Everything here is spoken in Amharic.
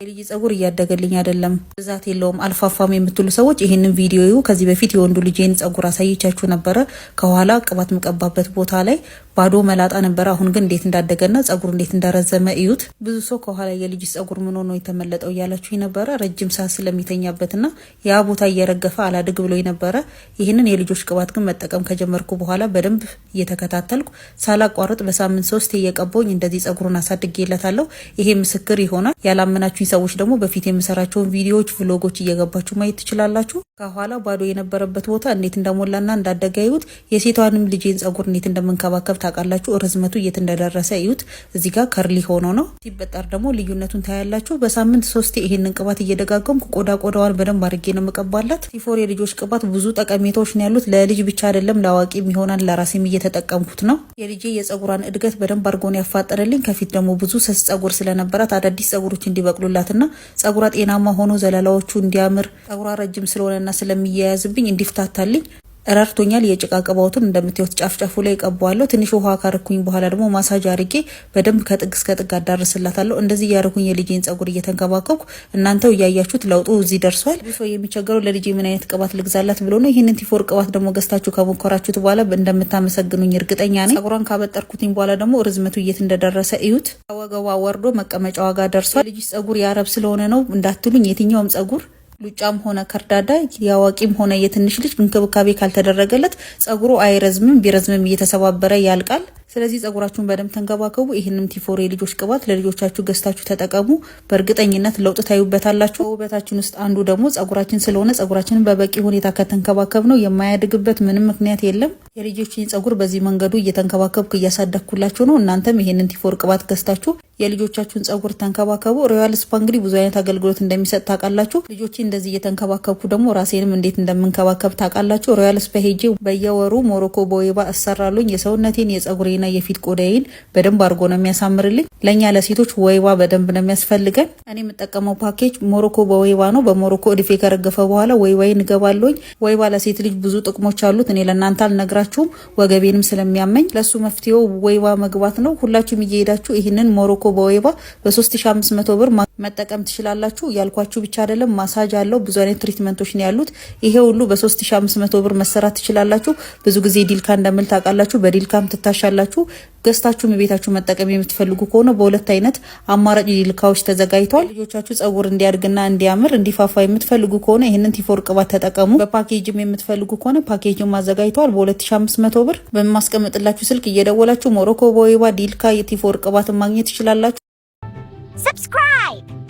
የልጅ ጸጉር እያደገልኝ አይደለም ብዛት የለውም አልፋፋም የምትሉ ሰዎች ይሄንን ቪዲዮ ከዚህ በፊት የወንዱ ልጅን ጸጉር አሳይቻችሁ ነበር። ከኋላ ቅባት መቀባበት ቦታ ላይ ባዶ መላጣ ነበር። አሁን ግን እንዴት እንዳደገና ጸጉር እንዴት እንዳረዘመ እዩት። ብዙ ሰው ከኋላ የልጅ ጸጉር ምን ሆኖ የተመለጠው ያላችሁ ነበር። ረጅም ሰዓት ስለሚተኛበትና ያ ቦታ እየረገፈ አላድግ ብሎ ነበር። ይሄንን የልጆች ቅባት ግን መጠቀም ከጀመርኩ በኋላ በደንብ እየተከታተልኩ ሳላቋርጥ በሳምንት 3 እየቀባውኝ እንደዚህ ጸጉሩን አሳድጌለታለሁ። ይሄ ምስክር ይሆናል። ያላመናችሁ ሰዎች ደግሞ በፊት የምሰራቸውን ቪዲዮዎች ቭሎጎች እየገባችሁ ማየት ትችላላችሁ። ከኋላ ባዶ የነበረበት ቦታ እንዴት እንደሞላና እንዳደገ እዩት። የሴቷንም ልጅን ጸጉር እንዴት እንደምንከባከብ ታውቃላችሁ። ርዝመቱ የት እንደደረሰ እዩት። እዚህ ጋር ከርሊ ሆኖ ነው። ሲበጠር ደግሞ ልዩነቱን ታያላችሁ። በሳምንት 3 ይሄንን ቅባት እየደጋገምኩ ቆዳዋን በደንብ አድርጌ ነው መቀባላት። ቲፎር የልጆች ቅባት ብዙ ጠቀሜታዎች ነው ያሉት። ለልጅ ብቻ አይደለም ለአዋቂም ይሆናል። ለራሴም እየተጠቀምኩት ነው። የልጄ የጸጉሯን እድገት በደንብ አድርጎ ነው ያፋጠረልኝ። ከፊት ደግሞ ብዙ ስስ ጸጉር ስለነበራት አዳዲስ ጸጉሮች እንዲበቅሉላትና ጸጉሯ ጤናማ ሆኖ ዘለላዎቹ እንዲያምር ጸጉሯ ረጅም ስለሆነና ስለሚያያዝብኝ እንዲፍታታልኝ ረርቶኛል። የጭቃ ቅባቱን እንደምታዩት ጫፍጫፉ ላይ ቀባዋለሁ። ትንሽ ውሃ ካረኩኝ በኋላ ደግሞ ማሳጅ አርጌ በደንብ ከጥግ እስከ ጥግ አዳርስላታለሁ። እንደዚህ ያረኩኝ የልጄን ጸጉር እየተንከባከብኩ እናንተው እያያችሁት ለውጡ እዚህ ደርሷል። ብዙ ሰው የሚቸገረው ለልጄ ምን አይነት ቅባት ልግዛላት ብሎ ነው። ይሄንን ቲፎር ቅባት ደግሞ ገዝታችሁ ከሞከራችሁት በኋላ እንደምታመሰግኑኝ እርግጠኛ ነኝ። ጸጉሯን ካበጠርኩትኝ በኋላ ደግሞ ርዝመቱ የት እንደደረሰ እዩት። ወገቧ ወርዶ መቀመጫዋ ጋር ደርሷል። ልጅ ጸጉር ያረብ ስለሆነ ነው እንዳትሉኝ። የትኛውም ጸጉር ሉጫም ሆነ ከርዳዳ ያዋቂም ሆነ የትንሽ ልጅ እንክብካቤ ካልተደረገለት ጸጉሩ አይረዝምም። ቢረዝምም እየተሰባበረ ያልቃል። ስለዚህ ጸጉራችሁን በደንብ ተንከባከቡ። ይሄንን ቲፎር የልጆች ቅባት ለልጆቻችሁ ገዝታችሁ ተጠቀሙ። በእርግጠኝነት ለውጥ ታዩበታላችሁ። ውበታችን ውስጥ አንዱ ደግሞ ጸጉራችን ስለሆነ ጸጉራችንን በበቂ ሁኔታ ከተንከባከብ ነው የማያድግበት ምንም ምክንያት የለም። የልጆችን ጸጉር በዚህ መንገዱ እየተንከባከብኩ እያሳደግኩላችሁ ነው። እናንተም ይሄንን ቲፎር ቅባት ገዝታችሁ የልጆቻችሁን ጸጉር ተንከባከቡ። ሮያል ስፓ እንግዲህ ብዙ አይነት አገልግሎት እንደሚሰጥ ታውቃላችሁ። ልጆቼ እንደዚህ እየተንከባከብኩ ደግሞ ራሴንም እንዴት እንደምንከባከብ ታውቃላችሁ። ሮያል ስፓ ሄጄ በየወሩ ሞሮኮ በወይባ እሰራለሁኝ። የሰውነቴን የጸጉሬና የፊት ቆዳዬን በደንብ አድርጎ ነው የሚያሳምርልኝ። ለኛ ለሴቶች ወይባ በደንብ ነው የሚያስፈልገን። እኔ የምጠቀመው ፓኬጅ ሞሮኮ በወይባ ነው። በሞሮኮ እድፌ ከረገፈ በኋላ ወይባዬን እገባለሁኝ። ወይባ ለሴት ልጅ ብዙ ጥቅሞች አሉት። እኔ ለእናንተ አልነግራችሁም፣ ወገቤንም ስለሚያመኝ ለሱ መፍትሄው ወይባ መግባት ነው። ሁላችሁም እየሄዳችሁ ይህንን ሞሮኮ በወይባ በ3500 ብር መጠቀም ትችላላችሁ። ያልኳችሁ ብቻ አይደለም፣ ማሳጅ አለው። ብዙ አይነት ትሪትመንቶች ነው ያሉት። ይሄ ሁሉ በ3500 ብር መሰራት ትችላላችሁ። ብዙ ጊዜ ዲልካ እንደምል ታውቃላችሁ። በዲልካም ትታሻላችሁ። ገዝታችሁ ቤታችሁ መጠቀም የምትፈልጉ ከሆነ በሁለት አይነት አማራጭ ዲልካዎች ተዘጋጅተዋል። ልጆቻችሁ ጸጉር እንዲያድግና እንዲያምር እንዲፋፋ የምትፈልጉ ከሆነ ይሄንን ቲፎር ቅባት ተጠቀሙ። በፓኬጅም የምትፈልጉ ከሆነ ፓኬጅም አዘጋጅተዋል በ2500 ብር። በማስቀምጥላችሁ ስልክ እየደወላችሁ ሞሮኮ በወይባ ዲልካ የቲፎር ቅባትን ማግኘት ትችላላችሁ። Subscribe!